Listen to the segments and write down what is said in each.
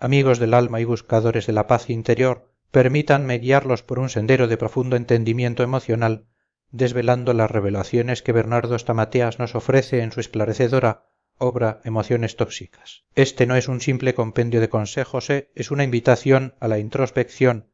amigos del alma y buscadores de la paz interior, permítanme guiarlos por un sendero de profundo entendimiento emocional, desvelando las revelaciones que Bernardo Stamateas nos ofrece en su esclarecedora obra Emociones tóxicas. Este no es un simple compendio de consejos, es una invitación a la introspección,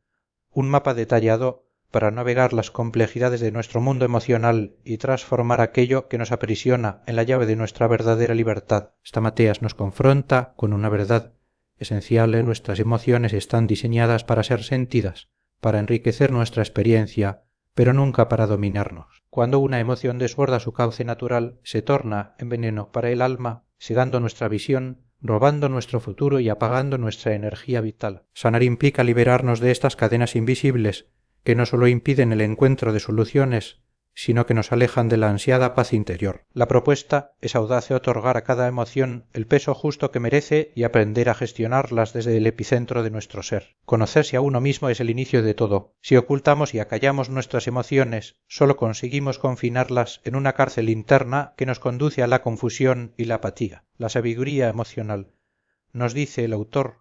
un mapa detallado para navegar las complejidades de nuestro mundo emocional y transformar aquello que nos aprisiona en la llave de nuestra verdadera libertad. Stamateas nos confronta con una verdad esencial. Nuestras emociones están diseñadas para ser sentidas, para enriquecer nuestra experiencia, pero nunca para dominarnos. Cuando una emoción desborda su cauce natural, se torna en veneno para el alma, cegando nuestra visión, robando nuestro futuro y apagando nuestra energía vital. Sanar implica liberarnos de estas cadenas invisibles que no solo impiden el encuentro de soluciones, sino que nos alejan de la ansiada paz interior. La propuesta es audaz de otorgar a cada emoción el peso justo que merece y aprender a gestionarlas desde el epicentro de nuestro ser. Conocerse a uno mismo es el inicio de todo. Si ocultamos y acallamos nuestras emociones, solo conseguimos confinarlas en una cárcel interna que nos conduce a la confusión y la apatía. La sabiduría emocional, nos dice el autor,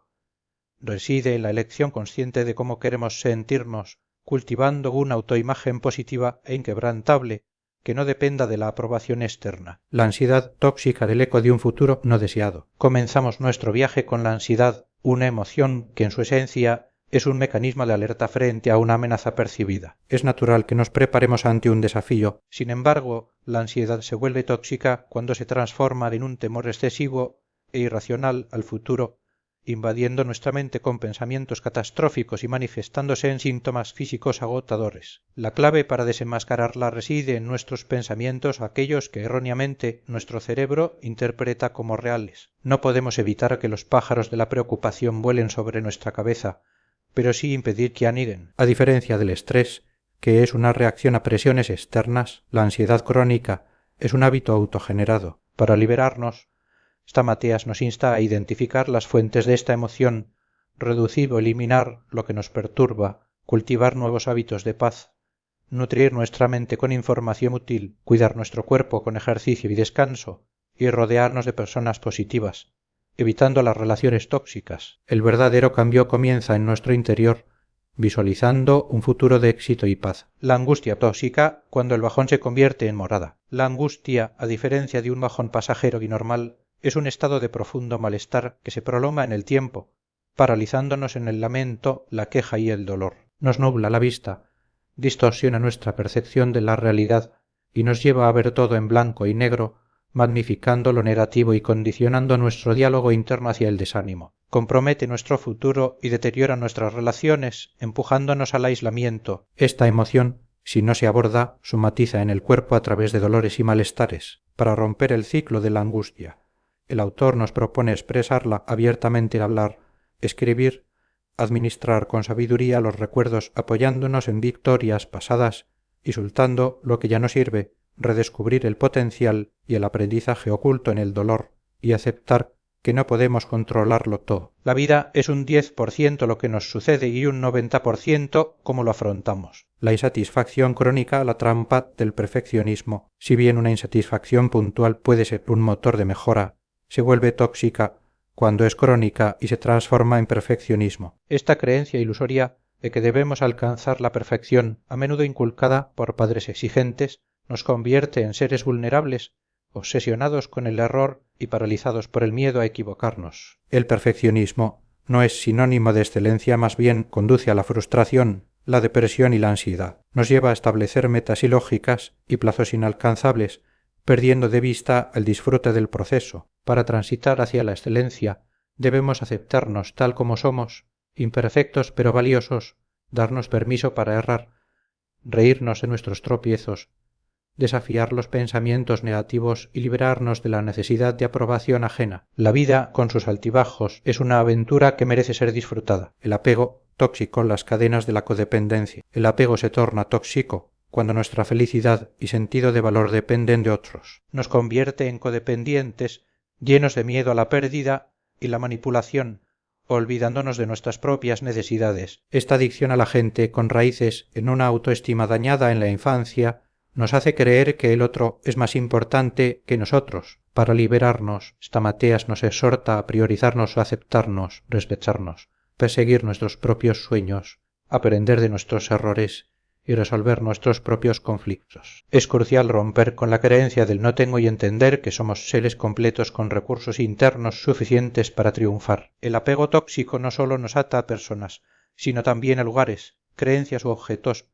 reside en la elección consciente de cómo queremos sentirnos, cultivando una autoimagen positiva e inquebrantable que no dependa de la aprobación externa. La ansiedad tóxica del eco de un futuro no deseado. Comenzamos nuestro viaje con la ansiedad, una emoción que en su esencia es un mecanismo de alerta frente a una amenaza percibida. Es natural que nos preparemos ante un desafío. Sin embargo, la ansiedad se vuelve tóxica cuando se transforma en un temor excesivo e irracional al futuro, invadiendo nuestra mente con pensamientos catastróficos y manifestándose en síntomas físicos agotadores. La clave para desenmascararla reside en nuestros pensamientos, aquellos que erróneamente nuestro cerebro interpreta como reales. No podemos evitar que los pájaros de la preocupación vuelen sobre nuestra cabeza, pero sí impedir que aniden. A diferencia del estrés, que es una reacción a presiones externas, la ansiedad crónica es un hábito autogenerado. Para liberarnos, Stamateas nos insta a identificar las fuentes de esta emoción, reducir o eliminar lo que nos perturba, cultivar nuevos hábitos de paz, nutrir nuestra mente con información útil, cuidar nuestro cuerpo con ejercicio y descanso, y rodearnos de personas positivas, evitando las relaciones tóxicas. El verdadero cambio comienza en nuestro interior, visualizando un futuro de éxito y paz. La angustia tóxica, cuando el bajón se convierte en morada. La angustia, a diferencia de un bajón pasajero y normal, es un estado de profundo malestar que se prolonga en el tiempo, paralizándonos en el lamento, la queja y el dolor. Nos nubla la vista, distorsiona nuestra percepción de la realidad y nos lleva a ver todo en blanco y negro, magnificando lo negativo y condicionando nuestro diálogo interno hacia el desánimo. Compromete nuestro futuro y deteriora nuestras relaciones, empujándonos al aislamiento. Esta emoción, si no se aborda, somatiza en el cuerpo a través de dolores y malestares. Para romper el ciclo de la angustia, el autor nos propone expresarla abiertamente al hablar, escribir, administrar con sabiduría los recuerdos apoyándonos en victorias pasadas y soltando lo que ya no sirve, redescubrir el potencial y el aprendizaje oculto en el dolor y aceptar que no podemos controlarlo todo. La vida es un 10% lo que nos sucede y un 90% cómo lo afrontamos. La insatisfacción crónica, la trampa del perfeccionismo. Si bien una insatisfacción puntual puede ser un motor de mejora, se vuelve tóxica cuando es crónica y se transforma en perfeccionismo. Esta creencia ilusoria de que debemos alcanzar la perfección, a menudo inculcada por padres exigentes, nos convierte en seres vulnerables, obsesionados con el error y paralizados por el miedo a equivocarnos. El perfeccionismo no es sinónimo de excelencia, más bien conduce a la frustración, la depresión y la ansiedad. Nos lleva a establecer metas ilógicas y plazos inalcanzables, perdiendo de vista el disfrute del proceso. Para transitar hacia la excelencia, debemos aceptarnos tal como somos, imperfectos pero valiosos, darnos permiso para errar, reírnos de nuestros tropiezos, desafiar los pensamientos negativos y liberarnos de la necesidad de aprobación ajena. La vida, con sus altibajos, es una aventura que merece ser disfrutada. El apego, tóxico, las cadenas de la codependencia. El apego se torna tóxico cuando nuestra felicidad y sentido de valor dependen de otros. Nos convierte en codependientes, llenos de miedo a la pérdida y la manipulación, olvidándonos de nuestras propias necesidades. Esta adicción a la gente, con raíces en una autoestima dañada en la infancia, nos hace creer que el otro es más importante que nosotros. Para liberarnos, Stamateas nos exhorta a priorizarnos o aceptarnos, respetarnos, perseguir nuestros propios sueños, aprender de nuestros errores y resolver nuestros propios conflictos. Es crucial romper con la creencia del no tengo y entender que somos seres completos con recursos internos suficientes para triunfar. El apego tóxico no solo nos ata a personas, sino también a lugares, creencias u objetos,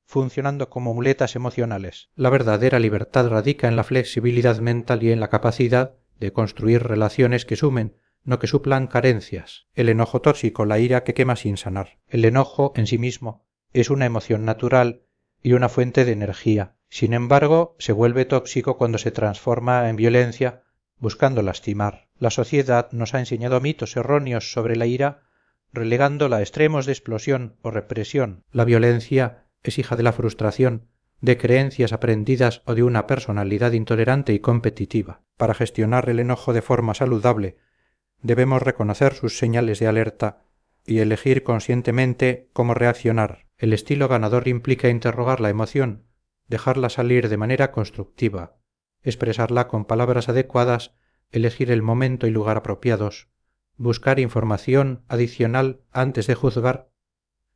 funcionando como muletas emocionales. La verdadera libertad radica en la flexibilidad mental y en la capacidad de construir relaciones que sumen, no que suplan carencias. El enojo tóxico, la ira que quema sin sanar. El enojo, en sí mismo, es una emoción natural y una fuente de energía. Sin embargo, se vuelve tóxico cuando se transforma en violencia, buscando lastimar. La sociedad nos ha enseñado mitos erróneos sobre la ira, relegándola a extremos de explosión o represión. La violencia es hija de la frustración, de creencias aprendidas o de una personalidad intolerante y competitiva. Para gestionar el enojo de forma saludable, debemos reconocer sus señales de alerta y elegir conscientemente cómo reaccionar. El estilo ganador implica interrogar la emoción, dejarla salir de manera constructiva, expresarla con palabras adecuadas, elegir el momento y lugar apropiados, buscar información adicional antes de juzgar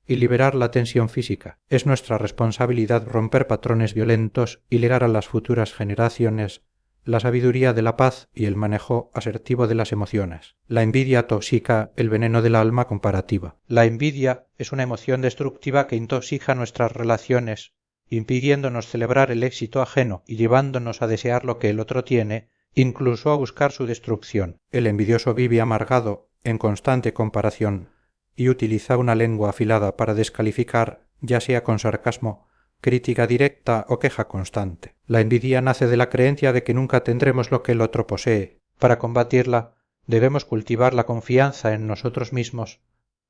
y liberar la tensión física. Es nuestra responsabilidad romper patrones violentos y legar a las futuras generaciones la sabiduría de la paz y el manejo asertivo de las emociones. La envidia toxica el veneno del alma comparativa. La envidia es una emoción destructiva que intoxica nuestras relaciones, impidiéndonos celebrar el éxito ajeno y llevándonos a desear lo que el otro tiene, incluso a buscar su destrucción. El envidioso vive amargado, en constante comparación, y utiliza una lengua afilada para descalificar, ya sea con sarcasmo, crítica directa o queja constante. La envidia nace de la creencia de que nunca tendremos lo que el otro posee. Para combatirla, debemos cultivar la confianza en nosotros mismos,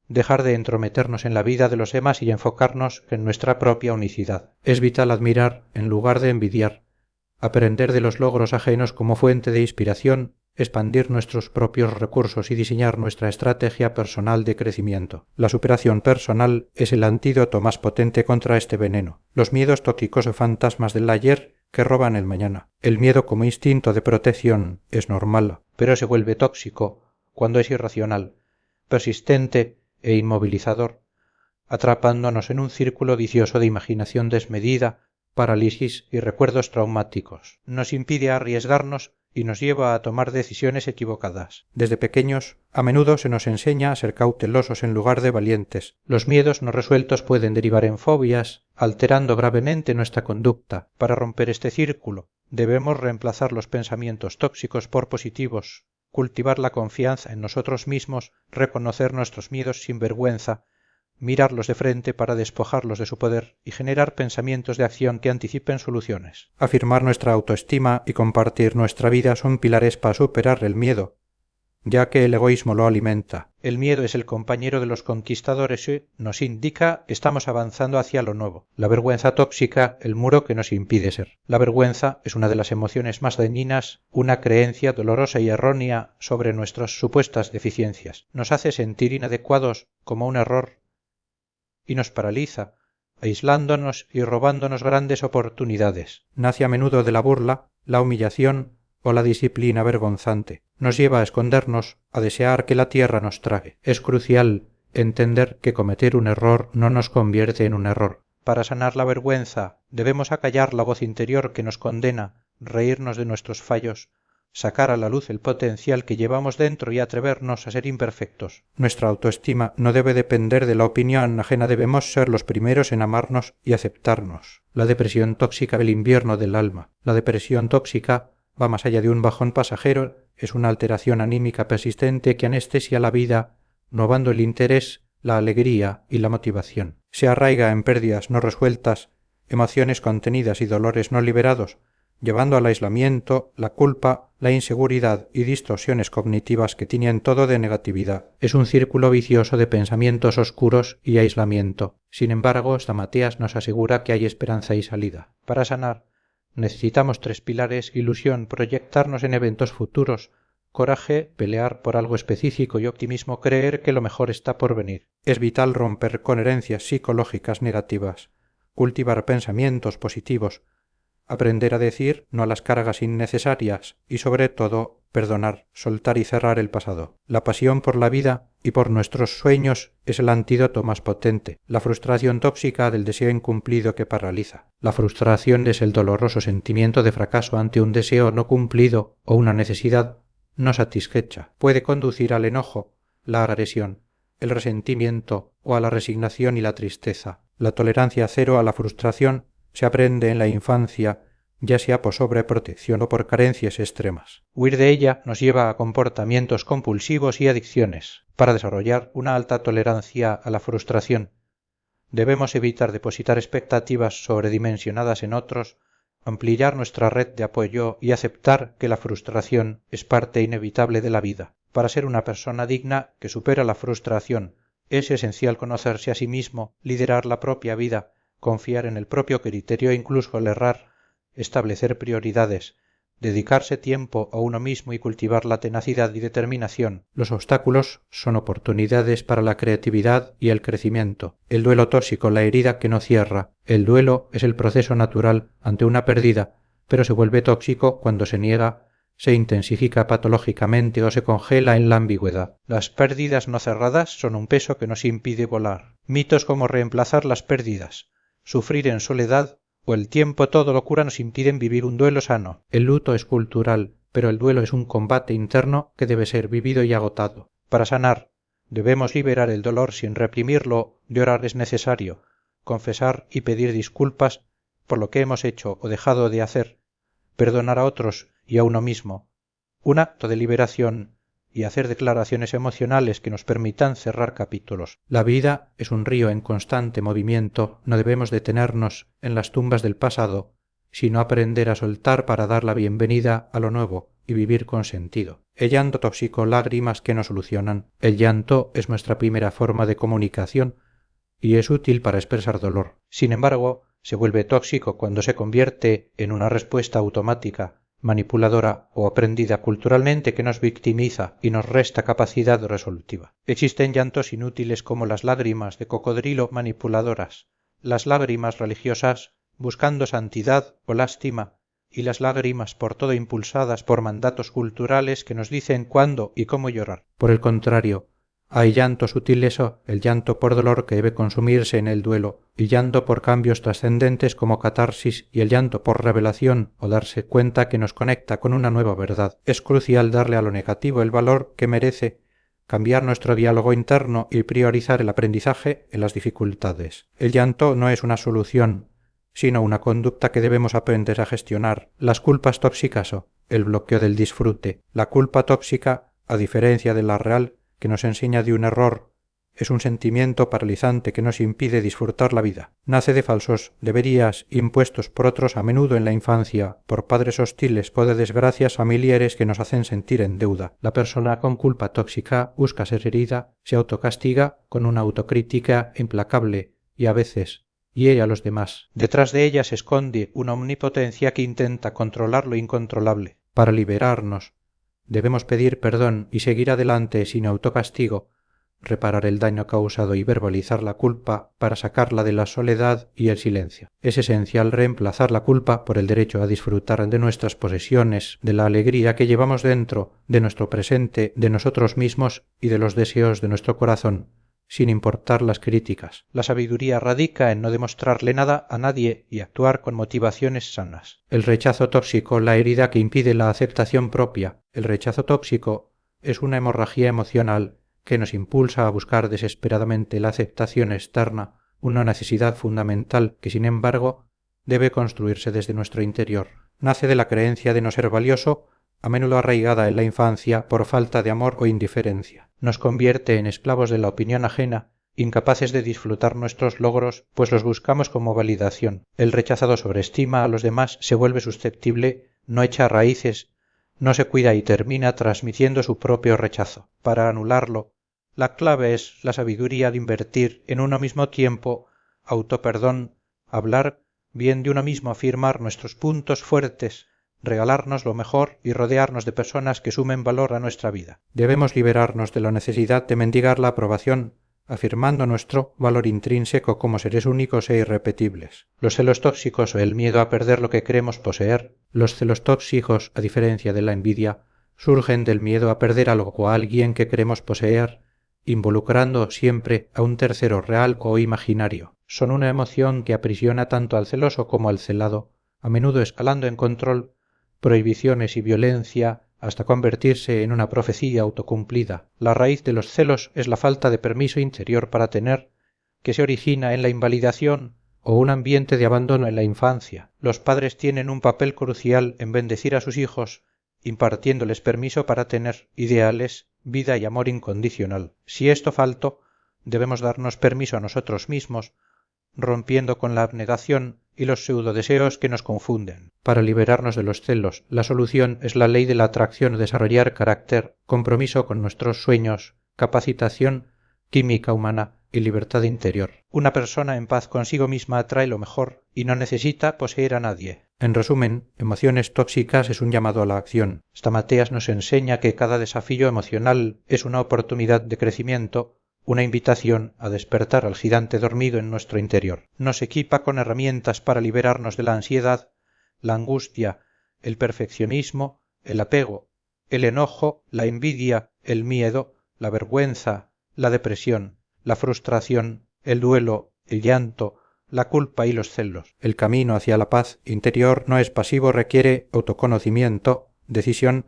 dejar de entrometernos en la vida de los demás y enfocarnos en nuestra propia unicidad. Es vital admirar en lugar de envidiar, aprender de los logros ajenos como fuente de inspiración, expandir nuestros propios recursos y diseñar nuestra estrategia personal de crecimiento. La superación personal es el antídoto más potente contra este veneno. Los miedos tóxicos o fantasmas del ayer que roban el mañana. El miedo como instinto de protección es normal, pero se vuelve tóxico cuando es irracional, persistente e inmovilizador, atrapándonos en un círculo vicioso de imaginación desmedida, parálisis y recuerdos traumáticos. Nos impide arriesgarnos y nos lleva a tomar decisiones equivocadas. Desde pequeños, a menudo se nos enseña a ser cautelosos en lugar de valientes. Los miedos no resueltos pueden derivar en fobias, alterando gravemente nuestra conducta. Para romper este círculo, debemos reemplazar los pensamientos tóxicos por positivos, cultivar la confianza en nosotros mismos, reconocer nuestros miedos sin vergüenza, mirarlos de frente para despojarlos de su poder y generar pensamientos de acción que anticipen soluciones. Afirmar nuestra autoestima y compartir nuestra vida son pilares para superar el miedo, ya que el egoísmo lo alimenta. El miedo es el compañero de los conquistadores y nos indica que estamos avanzando hacia lo nuevo. La vergüenza tóxica, el muro que nos impide ser. La vergüenza es una de las emociones más dañinas, una creencia dolorosa y errónea sobre nuestras supuestas deficiencias. Nos hace sentir inadecuados como un error y nos paraliza, aislándonos y robándonos grandes oportunidades. Nace a menudo de la burla, la humillación o la disciplina vergonzante. Nos lleva a escondernos, a desear que la tierra nos trague. Es crucial entender que cometer un error no nos convierte en un error. Para sanar la vergüenza, debemos acallar la voz interior que nos condena, reírnos de nuestros fallos, sacar a la luz el potencial que llevamos dentro y atrevernos a ser imperfectos. Nuestra autoestima no debe depender de la opinión ajena, debemos ser los primeros en amarnos y aceptarnos. La depresión tóxica, el invierno del alma. La depresión tóxica va más allá de un bajón pasajero, es una alteración anímica persistente que anestesia la vida, robando el interés, la alegría y la motivación. Se arraiga en pérdidas no resueltas, emociones contenidas y dolores no liberados, llevando al aislamiento, la culpa, la inseguridad y distorsiones cognitivas que tienen todo de negatividad. Es un círculo vicioso de pensamientos oscuros y aislamiento. Sin embargo, Stamateas nos asegura que hay esperanza y salida. Para sanar, necesitamos 3 pilares: ilusión, proyectarnos en eventos futuros, coraje, pelear por algo específico y optimismo, creer que lo mejor está por venir. Es vital romper con herencias psicológicas negativas, cultivar pensamientos positivos, aprender a decir no a las cargas innecesarias y sobre todo perdonar, soltar y cerrar el pasado. La pasión por la vida y por nuestros sueños es el antídoto más potente, la frustración tóxica del deseo incumplido que paraliza. La frustración es el doloroso sentimiento de fracaso ante un deseo no cumplido o una necesidad no satisfecha. Puede conducir al enojo, la agresión, el resentimiento o a la resignación y la tristeza. La tolerancia cero a la frustración se aprende en la infancia, ya sea por sobreprotección o por carencias extremas. Huir de ella nos lleva a comportamientos compulsivos y adicciones. Para desarrollar una alta tolerancia a la frustración, debemos evitar depositar expectativas sobredimensionadas en otros, ampliar nuestra red de apoyo y aceptar que la frustración es parte inevitable de la vida. Para ser una persona digna que supera la frustración, es esencial conocerse a sí mismo, liderar la propia vida, confiar en el propio criterio e incluso al errar, establecer prioridades, dedicarse tiempo a uno mismo y cultivar la tenacidad y determinación. Los obstáculos son oportunidades para la creatividad y el crecimiento. El duelo tóxico, la herida que no cierra. El duelo es el proceso natural ante una pérdida, pero se vuelve tóxico cuando se niega, se intensifica patológicamente o se congela en la ambigüedad. Las pérdidas no cerradas son un peso que nos impide volar. Mitos como reemplazar las pérdidas, sufrir en soledad o el tiempo todo lo cura nos impiden vivir un duelo sano. El luto es cultural, pero el duelo es un combate interno que debe ser vivido y agotado. Para sanar, debemos liberar el dolor sin reprimirlo, llorar es necesario, confesar y pedir disculpas por lo que hemos hecho o dejado de hacer, perdonar a otros y a uno mismo, un acto de liberación y hacer declaraciones emocionales que nos permitan cerrar capítulos. La vida es un río en constante movimiento, no debemos detenernos en las tumbas del pasado, sino aprender a soltar para dar la bienvenida a lo nuevo y vivir con sentido. El llanto tóxico, lágrimas que no solucionan. El llanto es nuestra primera forma de comunicación y es útil para expresar dolor. Sin embargo, se vuelve tóxico cuando se convierte en una respuesta automática, manipuladora o aprendida culturalmente que nos victimiza y nos resta capacidad resolutiva. Existen llantos inútiles como las lágrimas de cocodrilo manipuladoras, las lágrimas religiosas buscando santidad o lástima y las lágrimas por todo impulsadas por mandatos culturales que nos dicen cuándo y cómo llorar. Por el contrario, hay llanto sutil el llanto por dolor que debe consumirse en el duelo, y llanto por cambios trascendentes como catarsis y el llanto por revelación o darse cuenta que nos conecta con una nueva verdad. Es crucial darle a lo negativo el valor que merece, cambiar nuestro diálogo interno y priorizar el aprendizaje en las dificultades. El llanto no es una solución, sino una conducta que debemos aprender a gestionar. Las culpas tóxicas o el bloqueo del disfrute. La culpa tóxica, a diferencia de la real, que nos enseña de un error, es un sentimiento paralizante que nos impide disfrutar la vida. Nace de falsos deberías impuestos por otros a menudo en la infancia, por padres hostiles o de desgracias familiares que nos hacen sentir en deuda. La persona con culpa tóxica busca ser herida, se autocastiga con una autocrítica implacable y a veces hiere a los demás. Detrás de ella se esconde una omnipotencia que intenta controlar lo incontrolable. Para liberarnos, debemos pedir perdón y seguir adelante sin autocastigo, reparar el daño causado y verbalizar la culpa para sacarla de la soledad y el silencio. Es esencial reemplazar la culpa por el derecho a disfrutar de nuestras posesiones, de la alegría que llevamos dentro, de nuestro presente, de nosotros mismos y de los deseos de nuestro corazón, sin importar las críticas. La sabiduría radica en no demostrarle nada a nadie y actuar con motivaciones sanas. El rechazo tóxico, la herida que impide la aceptación propia. El rechazo tóxico es una hemorragia emocional que nos impulsa a buscar desesperadamente la aceptación externa, una necesidad fundamental que, sin embargo, debe construirse desde nuestro interior. Nace de la creencia de no ser valioso, a menudo arraigada en la infancia por falta de amor o indiferencia. Nos convierte en esclavos de la opinión ajena, incapaces de disfrutar nuestros logros, pues los buscamos como validación. El rechazado sobreestima a los demás, se vuelve susceptible, no echa raíces, no se cuida y termina transmitiendo su propio rechazo. Para anularlo, la clave es la sabiduría de invertir en uno mismo tiempo, autoperdón, hablar bien de uno mismo, afirmar nuestros puntos fuertes, regalarnos lo mejor y rodearnos de personas que sumen valor a nuestra vida. Debemos liberarnos de la necesidad de mendigar la aprobación, afirmando nuestro valor intrínseco como seres únicos e irrepetibles. Los celos tóxicos o el miedo a perder lo que creemos poseer, los celos tóxicos, a diferencia de la envidia, surgen del miedo a perder algo o a alguien que creemos poseer, involucrando siempre a un tercero real o imaginario. Son una emoción que aprisiona tanto al celoso como al celado, a menudo escalando en control, prohibiciones y violencia hasta convertirse en una profecía autocumplida. La raíz de los celos es la falta de permiso interior para tener, que se origina en la invalidación o un ambiente de abandono en la infancia. Los padres tienen un papel crucial en bendecir a sus hijos, impartiéndoles permiso para tener ideales, vida y amor incondicional. Si esto faltó, debemos darnos permiso a nosotros mismos, rompiendo con la abnegación y los pseudodeseos que nos confunden. Para liberarnos de los celos, la solución es la ley de la atracción o desarrollar carácter, compromiso con nuestros sueños, capacitación, química humana y libertad interior. Una persona en paz consigo misma atrae lo mejor y no necesita poseer a nadie. En resumen, emociones tóxicas es un llamado a la acción. Stamateas nos enseña que cada desafío emocional es una oportunidad de crecimiento, una invitación a despertar al gigante dormido en nuestro interior. Nos equipa con herramientas para liberarnos de la ansiedad, la angustia, el perfeccionismo, el apego, el enojo, la envidia, el miedo, la vergüenza, la depresión, la frustración, el duelo, el llanto, la culpa y los celos. El camino hacia la paz interior no es pasivo, requiere autoconocimiento, decisión,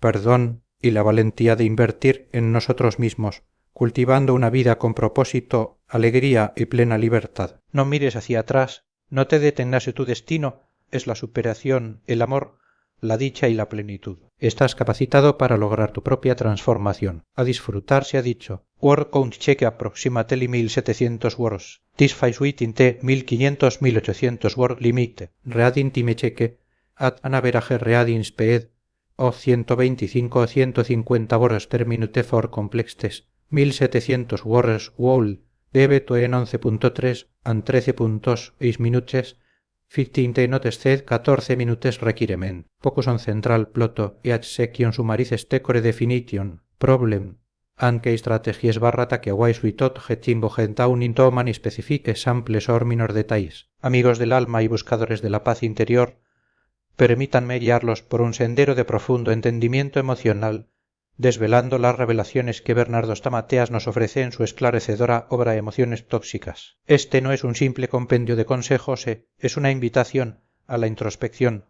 perdón y la valentía de invertir en nosotros mismos, cultivando una vida con propósito, alegría y plena libertad. No mires hacia atrás, no te detengas en tu destino, es la superación, el amor, la dicha y la plenitud. Estás capacitado para lograr tu propia transformación. A disfrutar se ha dicho. Word count cheque approximately 1700 words. This fais inte 1500-1800 word limite. Reading time cheque ad anaverage reading speed o 125 o 150 words per minute for complexes. 1700 words whole debe to en 11.3 and 13.8 minutes 15 notes ced 14 minutes requirement. Pocus on central ploto et section summarizes tecore definition problem anche strategies barrata que guay suitot getimbo gentaun intoman y specifique samples or minor detalles. Amigos del alma y buscadores de la paz interior, permítanme guiarlos por un sendero de profundo entendimiento emocional, desvelando las revelaciones que Bernardo Stamateas nos ofrece en su esclarecedora obra Emociones tóxicas. Este no es un simple compendio de consejos, es una invitación a la introspección,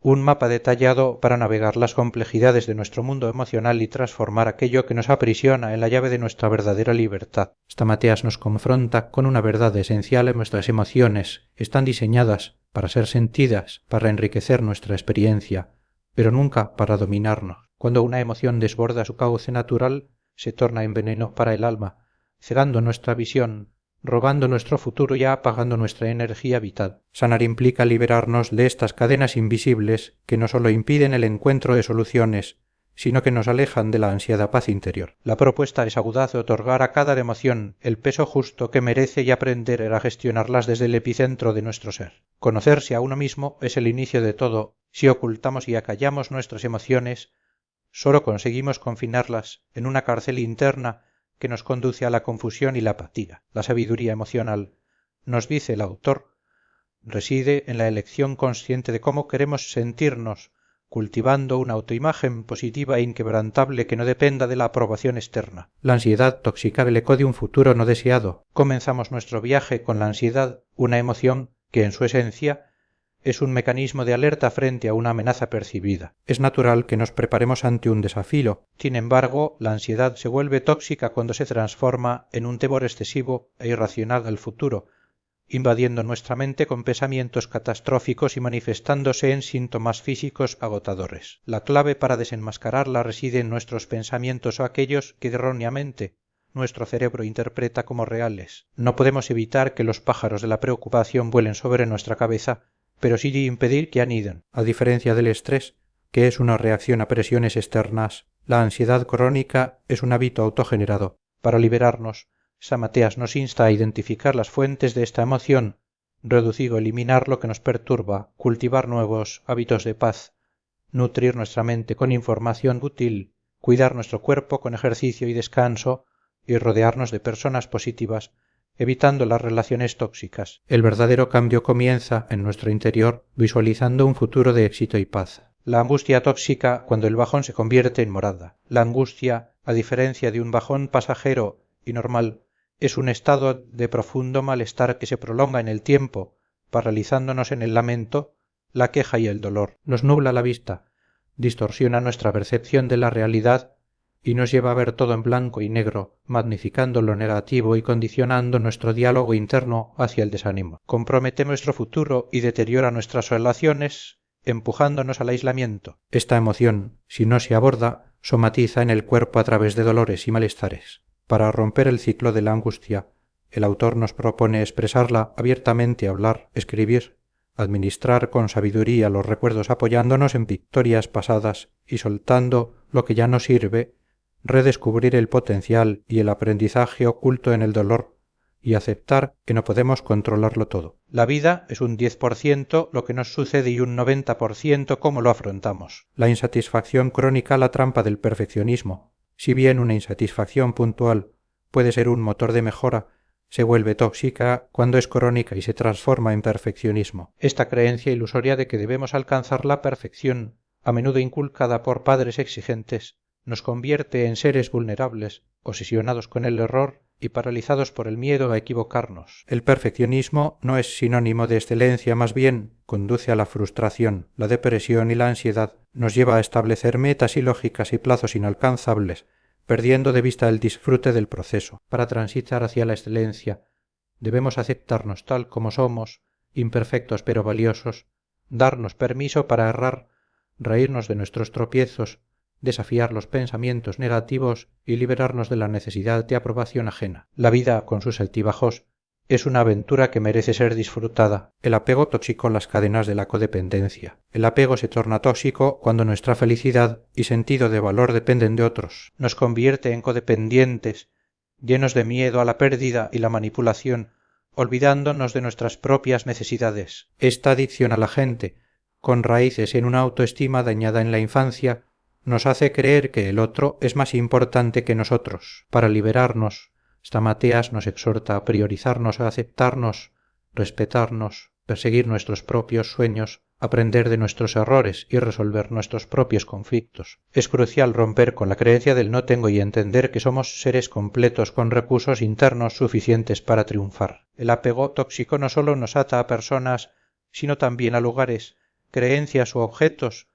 un mapa detallado para navegar las complejidades de nuestro mundo emocional y transformar aquello que nos aprisiona en la llave de nuestra verdadera libertad. Stamateas nos confronta con una verdad esencial en nuestras emociones. Están diseñadas para ser sentidas, para enriquecer nuestra experiencia, pero nunca para dominarnos. Cuando una emoción desborda su cauce natural, se torna en veneno para el alma, cegando nuestra visión, robando nuestro futuro y apagando nuestra energía vital. Sanar implica liberarnos de estas cadenas invisibles que no solo impiden el encuentro de soluciones, sino que nos alejan de la ansiada paz interior. La propuesta es audaz de otorgar a cada emoción el peso justo que merece y aprender a gestionarlas desde el epicentro de nuestro ser. Conocerse a uno mismo es el inicio de todo. Si ocultamos y acallamos nuestras emociones, solo conseguimos confinarlas en una cárcel interna que nos conduce a la confusión y la apatía. La sabiduría emocional, nos dice el autor, reside en la elección consciente de cómo queremos sentirnos, cultivando una autoimagen positiva e inquebrantable que no dependa de la aprobación externa. La ansiedad tóxica el eco de un futuro no deseado. Comenzamos nuestro viaje con la ansiedad, una emoción que en su esencia es un mecanismo de alerta frente a una amenaza percibida. Es natural que nos preparemos ante un desafío. Sin embargo, la ansiedad se vuelve tóxica cuando se transforma en un temor excesivo e irracional al futuro, invadiendo nuestra mente con pensamientos catastróficos y manifestándose en síntomas físicos agotadores. La clave para desenmascararla reside en nuestros pensamientos o aquellos que erróneamente nuestro cerebro interpreta como reales. No podemos evitar que los pájaros de la preocupación vuelen sobre nuestra cabeza, pero sí impedir que aniden. A diferencia del estrés, que es una reacción a presiones externas, la ansiedad crónica es un hábito autogenerado. Para liberarnos, Stamateas nos insta a identificar las fuentes de esta emoción, reducir o eliminar lo que nos perturba, cultivar nuevos hábitos de paz, nutrir nuestra mente con información útil, cuidar nuestro cuerpo con ejercicio y descanso, y rodearnos de personas positivas, evitando las relaciones tóxicas. El verdadero cambio comienza en nuestro interior visualizando un futuro de éxito y paz. La angustia tóxica cuando el bajón se convierte en morada. La angustia, a diferencia de un bajón pasajero y normal, es un estado de profundo malestar que se prolonga en el tiempo, paralizándonos en el lamento, la queja y el dolor. Nos nubla la vista, distorsiona nuestra percepción de la realidad y nos lleva a ver todo en blanco y negro, magnificando lo negativo y condicionando nuestro diálogo interno hacia el desánimo. Compromete nuestro futuro y deteriora nuestras relaciones, empujándonos al aislamiento. Esta emoción, si no se aborda, somatiza en el cuerpo a través de dolores y malestares. Para romper el ciclo de la angustia, el autor nos propone expresarla abiertamente, hablar, escribir, administrar con sabiduría los recuerdos apoyándonos en victorias pasadas y soltando lo que ya no sirve, redescubrir el potencial y el aprendizaje oculto en el dolor y aceptar que no podemos controlarlo todo. La vida es un 10% lo que nos sucede y un 90% cómo lo afrontamos. La insatisfacción crónica la trampa del perfeccionismo. Si bien una insatisfacción puntual puede ser un motor de mejora, se vuelve tóxica cuando es crónica y se transforma en perfeccionismo. Esta creencia ilusoria de que debemos alcanzar la perfección, a menudo inculcada por padres exigentes, nos convierte en seres vulnerables, obsesionados con el error y paralizados por el miedo a equivocarnos. El perfeccionismo no es sinónimo de excelencia, más bien conduce a la frustración, la depresión y la ansiedad, nos lleva a establecer metas ilógicas y plazos inalcanzables, perdiendo de vista el disfrute del proceso. Para transitar hacia la excelencia, debemos aceptarnos tal como somos, imperfectos pero valiosos, darnos permiso para errar, reírnos de nuestros tropiezos, desafiar los pensamientos negativos y liberarnos de la necesidad de aprobación ajena. La vida, con sus altibajos, es una aventura que merece ser disfrutada. El apego tóxico las cadenas de la codependencia. El apego se torna tóxico cuando nuestra felicidad y sentido de valor dependen de otros. Nos convierte en codependientes, llenos de miedo a la pérdida y la manipulación, olvidándonos de nuestras propias necesidades. Esta adicción a la gente, con raíces en una autoestima dañada en la infancia, nos hace creer que el otro es más importante que nosotros. Para liberarnos, Stamateas nos exhorta a priorizarnos, a aceptarnos, respetarnos, perseguir nuestros propios sueños, aprender de nuestros errores y resolver nuestros propios conflictos. Es crucial romper con la creencia del no tengo y entender que somos seres completos con recursos internos suficientes para triunfar. El apego tóxico no solo nos ata a personas, sino también a lugares, creencias u objetos,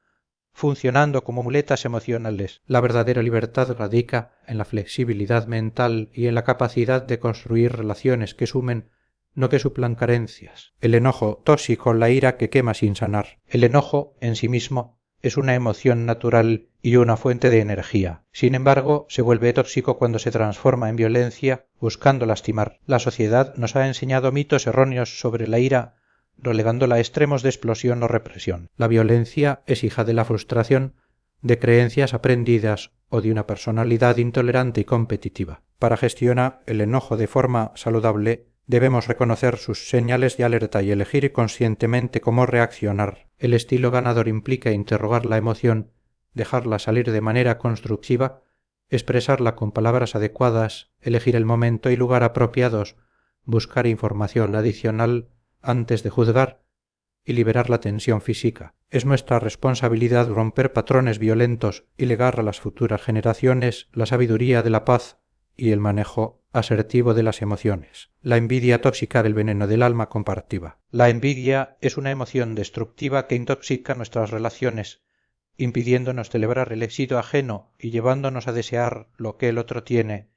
funcionando como muletas emocionales. La verdadera libertad radica en la flexibilidad mental y en la capacidad de construir relaciones que sumen, no que suplan carencias. El enojo tóxico, la ira que quema sin sanar. El enojo, en sí mismo, es una emoción natural y una fuente de energía. Sin embargo, se vuelve tóxico cuando se transforma en violencia, buscando lastimar. La sociedad nos ha enseñado mitos erróneos sobre la ira, relegándola a extremos de explosión o represión. La violencia es hija de la frustración, de creencias aprendidas o de una personalidad intolerante y competitiva. Para gestionar el enojo de forma saludable, debemos reconocer sus señales de alerta y elegir conscientemente cómo reaccionar. El estilo ganador implica interrogar la emoción, dejarla salir de manera constructiva, expresarla con palabras adecuadas, elegir el momento y lugar apropiados, buscar información adicional antes de juzgar y liberar la tensión física. Es nuestra responsabilidad romper patrones violentos y legar a las futuras generaciones la sabiduría de la paz y el manejo asertivo de las emociones. La envidia tóxica del veneno del alma compartida. La envidia es una emoción destructiva que intoxica nuestras relaciones, impidiéndonos celebrar el éxito ajeno y llevándonos a desear lo que el otro tiene,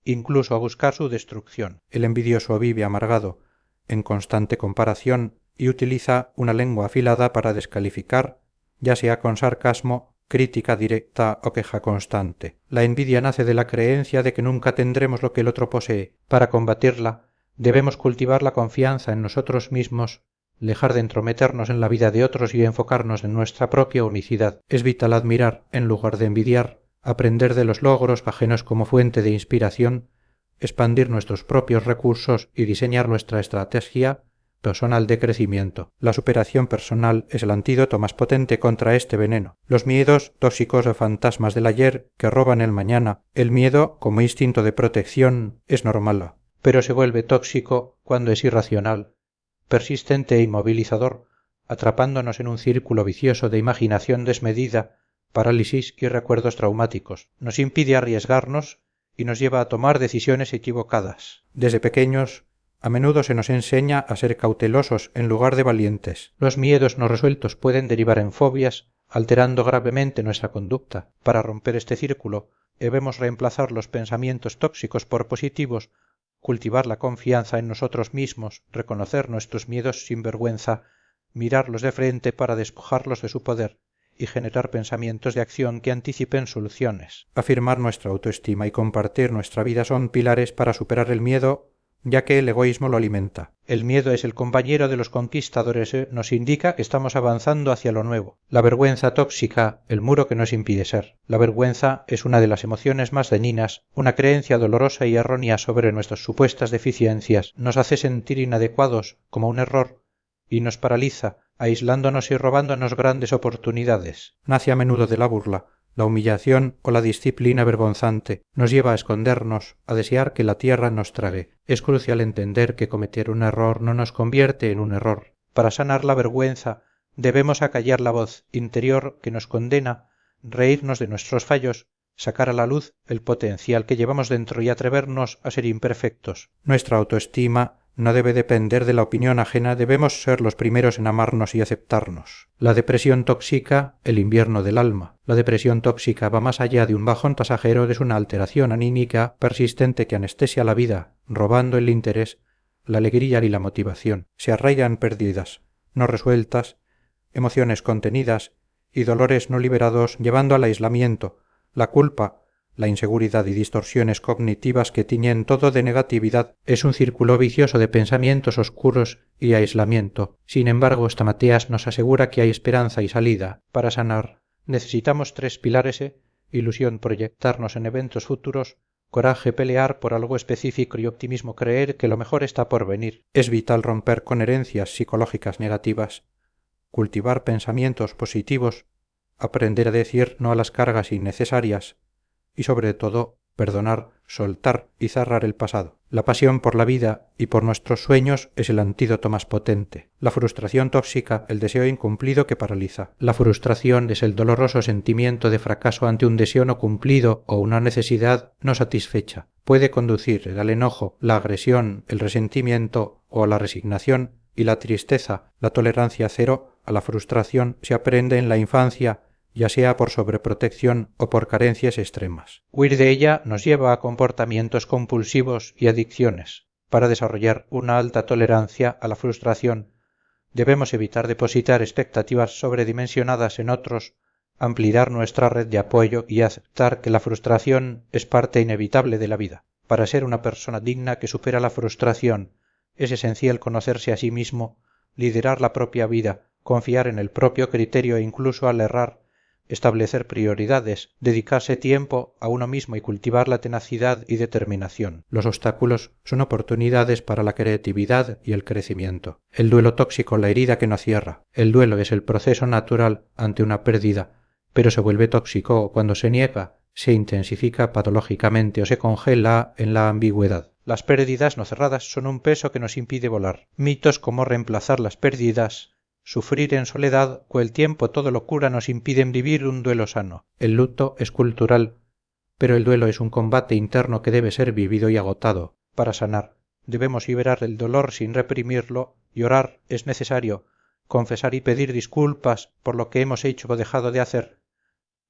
incluso a buscar su destrucción. El envidioso vive amargado, en constante comparación, y utiliza una lengua afilada para descalificar, ya sea con sarcasmo, crítica directa o queja constante. La envidia nace de la creencia de que nunca tendremos lo que el otro posee. Para combatirla, debemos cultivar la confianza en nosotros mismos, dejar de entrometernos en la vida de otros y enfocarnos en nuestra propia unicidad. Es vital admirar en lugar de envidiar, aprender de los logros ajenos como fuente de inspiración, expandir nuestros propios recursos y diseñar nuestra estrategia efecto son al decrecimiento. La superación personal es el antídoto más potente contra este veneno. Los miedos, tóxicos o fantasmas del ayer que roban el mañana. El miedo, como instinto de protección, es normal, pero se vuelve tóxico cuando es irracional, persistente e inmovilizador, atrapándonos en un círculo vicioso de imaginación desmedida, parálisis y recuerdos traumáticos. Nos impide arriesgarnos y nos lleva a tomar decisiones equivocadas. Desde pequeños, a menudo se nos enseña a ser cautelosos en lugar de valientes. Los miedos no resueltos pueden derivar en fobias, alterando gravemente nuestra conducta. Para romper este círculo, debemos reemplazar los pensamientos tóxicos por positivos, cultivar la confianza en nosotros mismos, reconocer nuestros miedos sin vergüenza, mirarlos de frente para despojarlos de su poder y generar pensamientos de acción que anticipen soluciones. Afirmar nuestra autoestima y compartir nuestra vida son pilares para superar el miedo, ya que el egoísmo lo alimenta. El miedo es el compañero de los conquistadores, nos indica que estamos avanzando hacia lo nuevo. La vergüenza tóxica, el muro que nos impide ser. La vergüenza es una de las emociones más dañinas, una creencia dolorosa y errónea sobre nuestras supuestas deficiencias. Nos hace sentir inadecuados, como un error, y nos paraliza, aislándonos y robándonos grandes oportunidades. Nace a menudo de la burla, la humillación o la disciplina vergonzante. Nos lleva a escondernos, a desear que la tierra nos trague. Es crucial entender que cometer un error no nos convierte en un error. Para sanar la vergüenza, debemos acallar la voz interior que nos condena, reírnos de nuestros fallos, sacar a la luz el potencial que llevamos dentro y atrevernos a ser imperfectos. Nuestra autoestima no debe depender de la opinión ajena, debemos ser los primeros en amarnos y aceptarnos. La depresión tóxica, el invierno del alma. La depresión tóxica va más allá de un bajón pasajero, es una alteración anímica persistente que anestesia la vida, robando el interés, la alegría y la motivación. Se arraigan pérdidas no resueltas, emociones contenidas y dolores no liberados, llevando al aislamiento, la culpa, la inseguridad y distorsiones cognitivas que tiñen todo de negatividad. Es un círculo vicioso de pensamientos oscuros y aislamiento. Sin embargo, Stamateas nos asegura que hay esperanza y salida. Para sanar, necesitamos 3 pilares: ilusión, proyectarnos en eventos futuros; coraje, pelear por algo específico; y optimismo, creer que lo mejor está por venir. Es vital romper con herencias psicológicas negativas, cultivar pensamientos positivos, aprender a decir no a las cargas innecesarias, y sobre todo, perdonar, soltar y cerrar el pasado. La pasión por la vida y por nuestros sueños es el antídoto más potente. La frustración tóxica, el deseo incumplido que paraliza. La frustración es el doloroso sentimiento de fracaso ante un deseo no cumplido o una necesidad no satisfecha. Puede conducir al enojo, la agresión, el resentimiento o a la resignación y la tristeza. La tolerancia cero a la frustración se aprende en la infancia, ya sea por sobreprotección o por carencias extremas. Huir de ella nos lleva a comportamientos compulsivos y adicciones. Para desarrollar una alta tolerancia a la frustración, debemos evitar depositar expectativas sobredimensionadas en otros, ampliar nuestra red de apoyo y aceptar que la frustración es parte inevitable de la vida. Para ser una persona digna que supera la frustración, es esencial conocerse a sí mismo, liderar la propia vida, confiar en el propio criterio e incluso al errar, establecer prioridades, dedicarse tiempo a uno mismo y cultivar la tenacidad y determinación. Los obstáculos son oportunidades para la creatividad y el crecimiento. El duelo tóxico, la herida que no cierra. El duelo es el proceso natural ante una pérdida, pero se vuelve tóxico cuando se niega, se intensifica patológicamente o se congela en la ambigüedad. Las pérdidas no cerradas son un peso que nos impide volar. Mitos como reemplazar las pérdidas, sufrir en soledad o el tiempo todo lo cura nos impiden vivir un duelo sano. El luto es cultural, pero el duelo es un combate interno que debe ser vivido y agotado. Para sanar, debemos liberar el dolor sin reprimirlo. Llorar es necesario, confesar y pedir disculpas por lo que hemos hecho o dejado de hacer,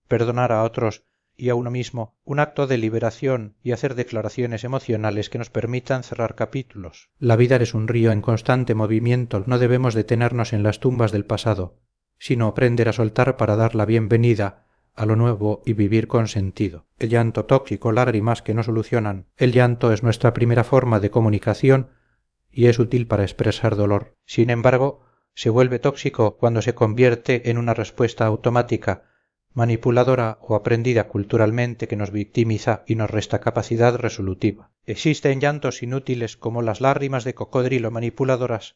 perdonar a otros y a uno mismo, un acto de liberación, y hacer declaraciones emocionales que nos permitan cerrar capítulos. La vida es un río en constante movimiento, no debemos detenernos en las tumbas del pasado, sino aprender a soltar para dar la bienvenida a lo nuevo y vivir con sentido. El llanto tóxico, lágrimas que no solucionan. El llanto es nuestra primera forma de comunicación y es útil para expresar dolor. Sin embargo, se vuelve tóxico cuando se convierte en una respuesta automática, manipuladora o aprendida culturalmente que nos victimiza y nos resta capacidad resolutiva. Existen llantos inútiles como las lágrimas de cocodrilo manipuladoras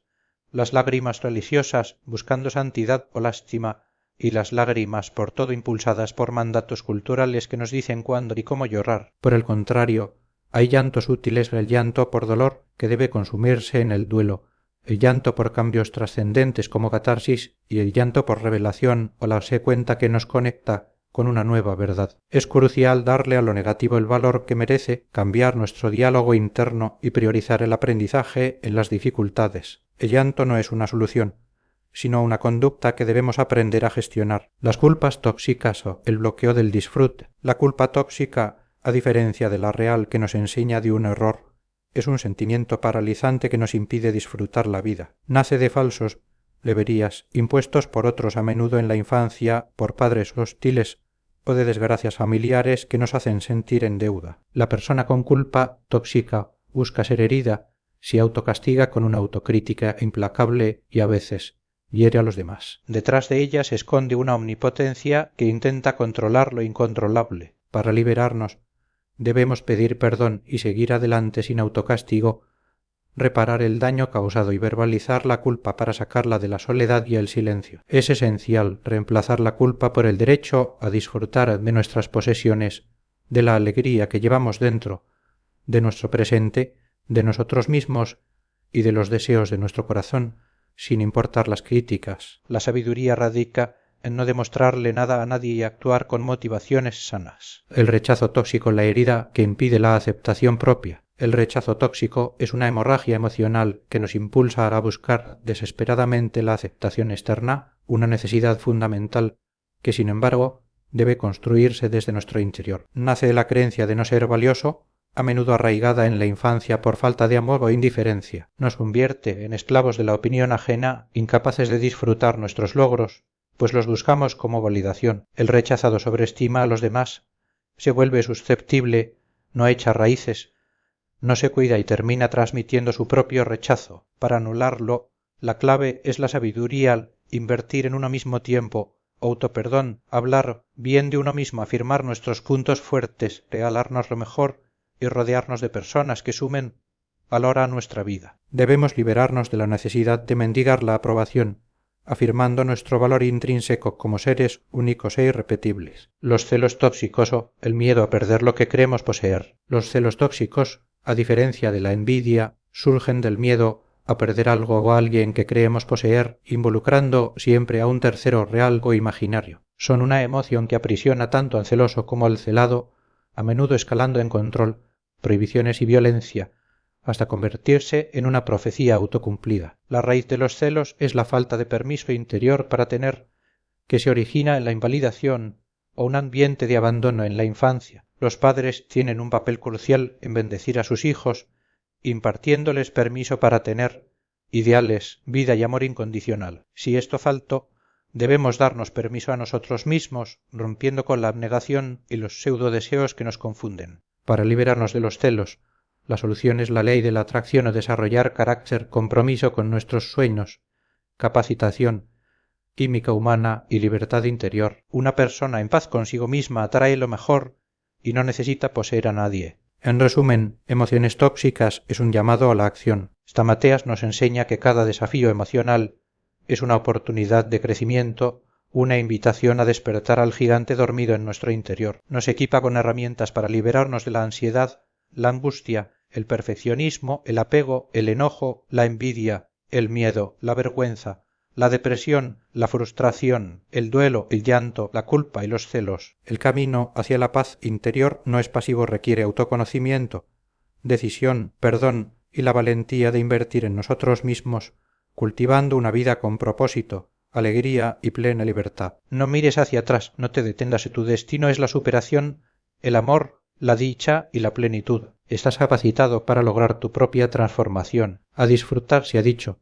las lágrimas religiosas buscando santidad o lástima, y las lágrimas por todo impulsadas por mandatos culturales que nos dicen cuándo y cómo llorar. Por el contrario, hay llantos útiles, el llanto por dolor que debe consumirse en el duelo, el llanto por cambios trascendentes como catarsis y el llanto por revelación o la cuenta que nos conecta con una nueva verdad. Es crucial darle a lo negativo el valor que merece, cambiar nuestro diálogo interno y priorizar el aprendizaje en las dificultades. El llanto no es una solución, sino una conducta que debemos aprender a gestionar. Las culpas tóxicas o el bloqueo del disfrute. La culpa tóxica, a diferencia de la real que nos enseña de un error, es un sentimiento paralizante que nos impide disfrutar la vida. Nace de falsos deberías impuestos por otros a menudo en la infancia por padres hostiles o de desgracias familiares que nos hacen sentir en deuda. La persona con culpa tóxica busca ser herida, se autocastiga con una autocrítica implacable y a veces hiere a los demás. Detrás de ella se esconde una omnipotencia que intenta controlar lo incontrolable. Para liberarnos, debemos pedir perdón y seguir adelante sin autocastigo, reparar el daño causado y verbalizar la culpa para sacarla de la soledad y el silencio. Es esencial reemplazar la culpa por el derecho a disfrutar de nuestras posesiones, de la alegría que llevamos dentro, de nuestro presente, de nosotros mismos y de los deseos de nuestro corazón, sin importar las críticas. La sabiduría radica en no demostrarle nada a nadie y actuar con motivaciones sanas. El rechazo tóxico, la herida que impide la aceptación propia. El rechazo tóxico es una hemorragia emocional que nos impulsa a buscar desesperadamente la aceptación externa, una necesidad fundamental que, sin embargo, debe construirse desde nuestro interior. Nace de la creencia de no ser valioso, a menudo arraigada en la infancia por falta de amor o indiferencia. Nos convierte en esclavos de la opinión ajena, incapaces de disfrutar nuestros logros, pues los buscamos como validación. El rechazado sobreestima a los demás, se vuelve susceptible, no echa raíces, no se cuida y termina transmitiendo su propio rechazo. Para anularlo, la clave es la sabiduría al invertir en uno mismo tiempo, autoperdón, hablar bien de uno mismo, afirmar nuestros puntos fuertes, regalarnos lo mejor y rodearnos de personas que sumen valor a nuestra vida. Debemos liberarnos de la necesidad de mendigar la aprobación, afirmando nuestro valor intrínseco como seres únicos e irrepetibles. Los celos tóxicos o el miedo a perder lo que creemos poseer. Los celos tóxicos, a diferencia de la envidia, surgen del miedo a perder algo o alguien que creemos poseer, involucrando siempre a un tercero real o imaginario. Son una emoción que aprisiona tanto al celoso como al celado, a menudo escalando en control, prohibiciones y violencia, hasta convertirse en una profecía autocumplida. La raíz de los celos es la falta de permiso interior para tener, que se origina en la invalidación o un ambiente de abandono en la infancia. Los padres tienen un papel crucial en bendecir a sus hijos, impartiéndoles permiso para tener ideales, vida y amor incondicional. Si esto faltó, debemos darnos permiso a nosotros mismos, rompiendo con la abnegación y los pseudodeseos que nos confunden. Para liberarnos de los celos, la solución es la ley de la atracción o desarrollar carácter, compromiso con nuestros sueños, capacitación, química humana y libertad interior. Una persona en paz consigo misma atrae lo mejor y no necesita poseer a nadie. En resumen, emociones tóxicas es un llamado a la acción. Stamateas nos enseña que cada desafío emocional es una oportunidad de crecimiento, una invitación a despertar al gigante dormido en nuestro interior. Nos equipa con herramientas para liberarnos de la ansiedad, la angustia, el perfeccionismo, el apego, el enojo, la envidia, el miedo, la vergüenza, la depresión, la frustración, el duelo, el llanto, la culpa y los celos. El camino hacia la paz interior no es pasivo, requiere autoconocimiento, decisión, perdón y la valentía de invertir en nosotros mismos, cultivando una vida con propósito, alegría y plena libertad. No mires hacia atrás, no te detengas, tu destino es la superación, el amor, la dicha y la plenitud. Estás capacitado para lograr tu propia transformación. A disfrutar se ha dicho,